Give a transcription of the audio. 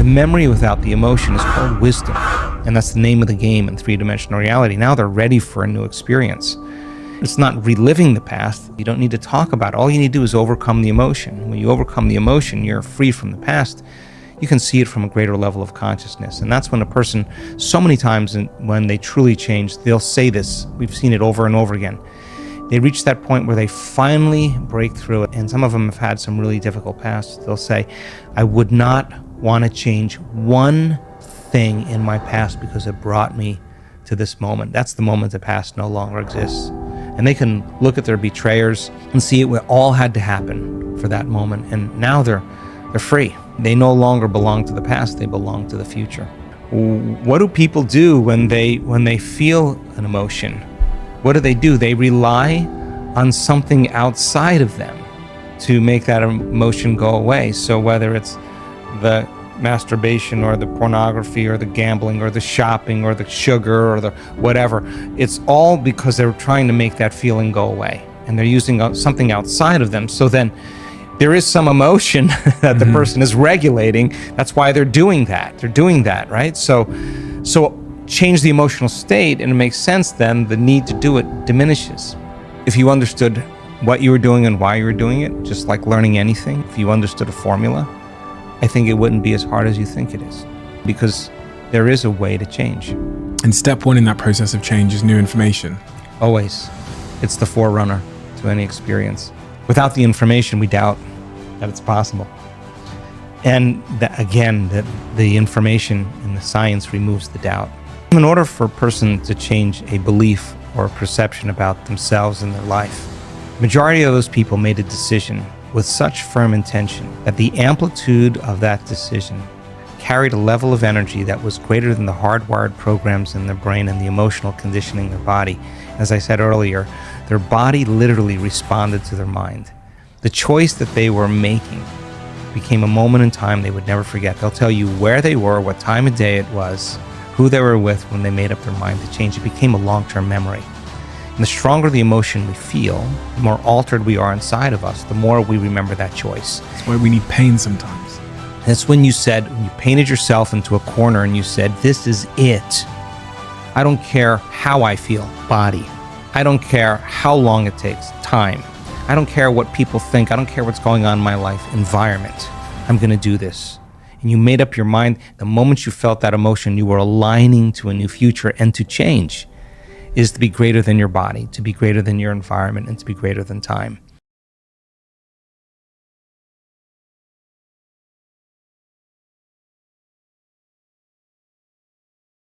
The memory without the emotion is called wisdom, and that's the name of the game in three-dimensional reality. Now they're ready for a new experience. It's not reliving the past. You don't need to talk about it. All you need to do is overcome the emotion. When you overcome the emotion, you're free from the past. You can see it from a greater level of consciousness. And that's when a person, so many times when they truly change, they'll say this. We've seen it over and over again. They reach that point where they finally break through it. And some of them have had some really difficult pasts. They'll say, I would not want to change one thing in my past because it brought me to this moment. That's the moment the past no longer exists. And they can look at their betrayers and see it all had to happen for that moment. And now they're free. They no longer belong to the past, they belong to the future. What do people do when they feel an emotion? What do? They rely on something outside of them to make that emotion go away. So whether it's the masturbation or the pornography or the gambling or the shopping or the sugar or the whatever, it's all because they're trying to make that feeling go away. And they're using something outside of them. So then there is some emotion that the person is regulating. That's why they're doing that. They're doing that, right? So change the emotional state, and it makes sense then the need to do it diminishes. If you understood what you were doing and why you were doing it, just like learning anything, if you understood a formula, I think it wouldn't be as hard as you think it is, because there is a way to change. And step one in that process of change is new information. Always. It's the forerunner to any experience. Without the information, we doubt that it's possible. And the information and the science removes the doubt. In order for a person to change a belief or a perception about themselves and their life, the majority of those people made a decision with such firm intention that the amplitude of that decision carried a level of energy that was greater than the hardwired programs in their brain and the emotional conditioning in their body. As I said earlier, their body literally responded to their mind. The choice that they were making became a moment in time they would never forget. They'll tell you where they were, what time of day it was, who they were with when they made up their mind to change. It became a long-term memory. And the stronger the emotion we feel, the more altered we are inside of us, the more we remember that choice. That's why we need pain sometimes. That's when you painted yourself into a corner and you said, this is it. I don't care how I feel, body. I don't care how long it takes, time. I don't care what people think. I don't care what's going on in my life, environment. I'm going to do this. And you made up your mind. The moment you felt that emotion, you were aligning to a new future. And to change is to be greater than your body, to be greater than your environment, and to be greater than time.